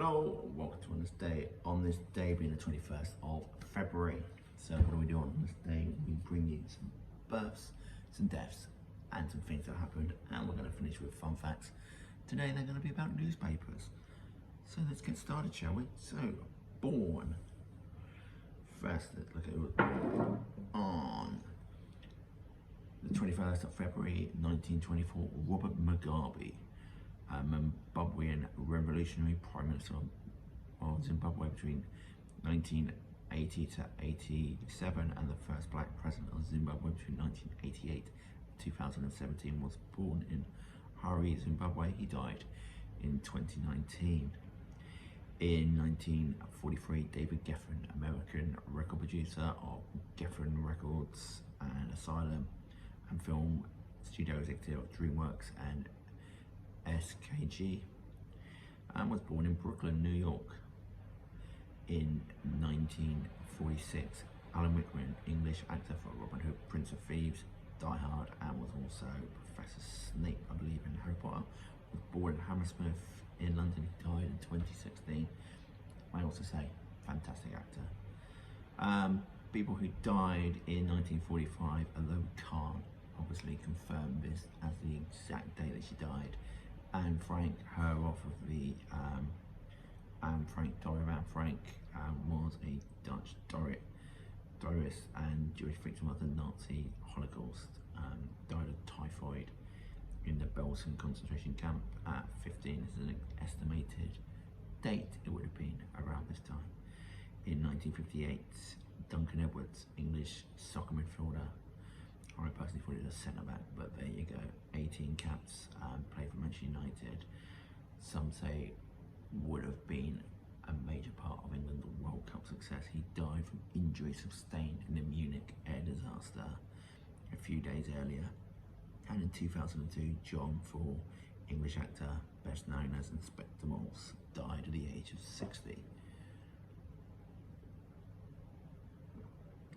Hello, welcome to on this day being the 21st of February. So what do we do on this day? We bring you some births, some deaths, and some things that happened, and we're going to finish with fun facts. Today they're going to be about newspapers. So let's get started, shall we? So, born. First, let's look at who was born on the 21st of February 1924, Robert Mugabe, a Zimbabwean revolutionary prime minister of Zimbabwe between 1980 to 87 and the first black president of Zimbabwe between 1988 and 2017, was born in Harare, Zimbabwe. He died in 2019. In 1943, David Geffen, American record producer of Geffen Records and Asylum, and film studio executive of DreamWorks and SKG, and was born in Brooklyn, New York. In 1946, Alan Rickman, English actor for Robin Hood, Prince of Thieves, Die Hard, and was also Professor Snape, I believe, in Harry Potter, was born in Hammersmith in London. He died in 2016. I also say, fantastic actor. People who died in 1945, although we can't obviously confirm this as the exact day that she died. Anne Frank, her off of the Anne Frank, Anne Frank was a Dutch diarist and Jewish victim of the Nazi Holocaust. Died of typhoid in the Belsen concentration camp at 15. This is an estimated date. It would have been around this time. In 1958, Duncan Edwards, English soccer midfielder. I personally thought it was a centre back, but there you go. 18 caps, played for Manchester United. Some say would have been a major part of England's World Cup success. He died from injury sustained in the Munich air disaster a few days earlier. And in 2002, John Fall, English actor, best known as Inspector Morse, died at the age of 60.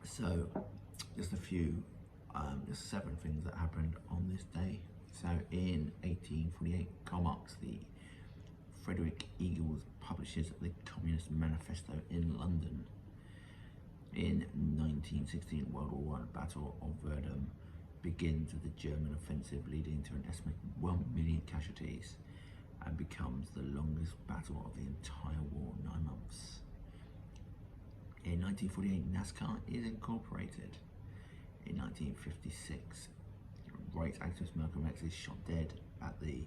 So, just a few, just 7 things that happened on this day. So, in 1848, Karl Marx, the Frederick Engels, publishes the Communist Manifesto in London. In 1916, World War I, Battle of Verdun begins with the German offensive, leading to an estimated 1 million casualties, and becomes the longest battle of the entire war, 9 months. In 1948, NASCAR is incorporated. In 1956, rights activist Malcolm X is shot dead at the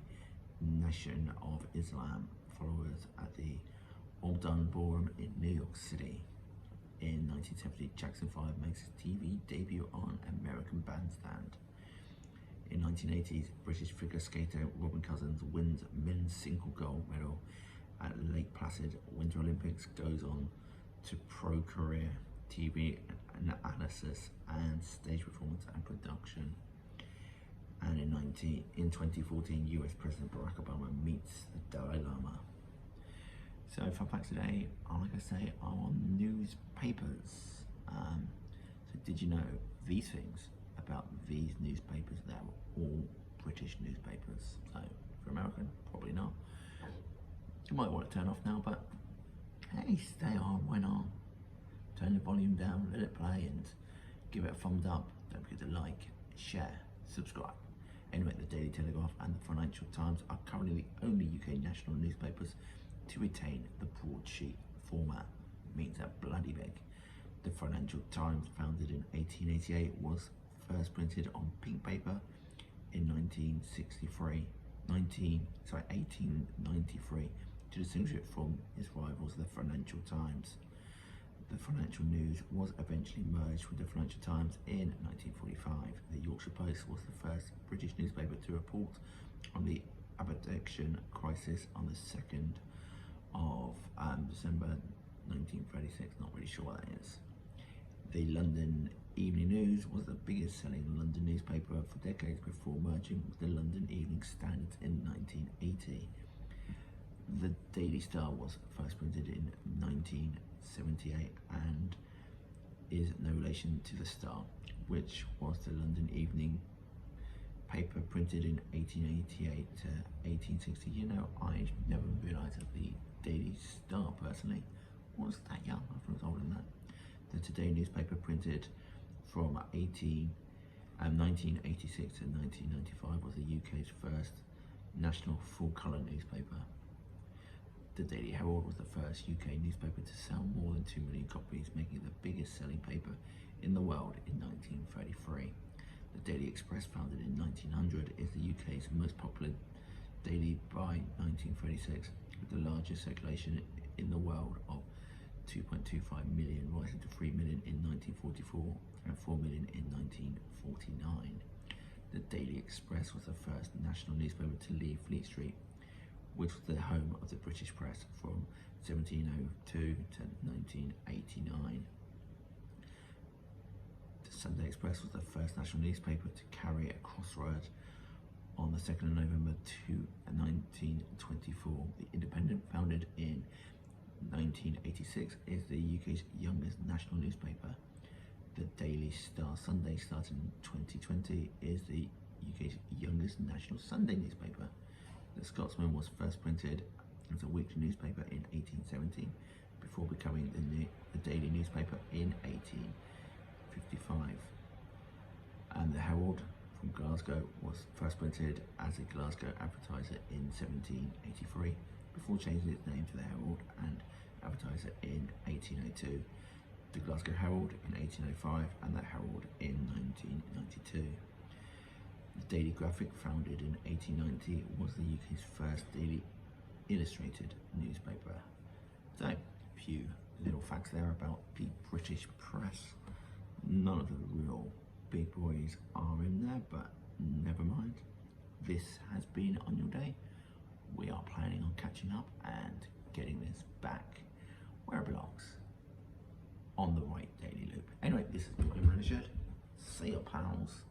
Nation of Islam followers at the Aldan Ballroom in New York City. In 1970, Jackson 5 makes his TV debut on American Bandstand. In 1980s, British figure skater Robin Cousins wins men's single gold medal at Lake Placid Winter Olympics, goes on to pro career, TV analysis and stage performance and production. And in 2014, US President Barack Obama meets the Dalai Lama. So fun facts today, like I say, are on newspapers. So did you know these things about these newspapers? They're all British newspapers. So for American, probably not. You might want to turn off now, but hey, stay on, why not? Turn the volume down, let it play, and give it a thumbs up. Don't forget to like, share, subscribe. Anyway, the Daily Telegraph and the Financial Times are currently the only UK national newspapers to retain the broadsheet format. It means they're bloody big. The Financial Times, founded in 1888, was first printed on pink paper in 1893 to distinguish it from its rivals, the Financial Times. The Financial News was eventually merged with the Financial Times in 1945. The Yorkshire Post was the first British newspaper to report on the Aberdeen crisis on the 2nd of December 1936. Not really sure what that is. The London Evening News was the biggest selling London newspaper for decades before merging with the London Evening Standard in 1980. The Daily Star was first printed in 1978 and is no relation to the Star, which was the London Evening paper printed in 1888 to 1860. You know, I never realised that the Daily star personally. I was that young, I thought I was older than that. The Today newspaper printed from 1986 to 1995 was the UK's first national full-colour newspaper. The Daily Herald was the first UK newspaper to sell more than 2 million copies, making it the biggest selling paper in the world in 1933. The Daily Express, founded in 1900, is the UK's most popular daily by 1936, with the largest circulation in the world of 2.25 million, rising to 3 million in 1944 and 4 million in 1949. The Daily Express was the first national newspaper to leave Fleet Street, which was the home of the British press from 1702 to 1989. The Sunday Express was the first national newspaper to carry a crossword on the 2nd of November 1924. The Independent, founded in 1986, is the UK's youngest national newspaper. The Daily Star Sunday, started in 2020, is the UK's youngest national Sunday newspaper. The Scotsman was first printed as a weekly newspaper in 1817, before becoming the daily newspaper in 1855. And the Herald from Glasgow was first printed as a Glasgow Advertiser in 1783, before changing its name to the Herald and Advertiser in 1802, the Glasgow Herald in 1805, and the Herald in 1992. The Daily Graphic, founded in 1890, was the UK's first daily illustrated newspaper. So, a few little facts there about the British press. None of the real big boys are in there, but never mind. This has been On Your Day. We are planning on catching up and getting this back where it belongs, on the right daily loop. Anyway, this has been William Renishad. See ya, pals.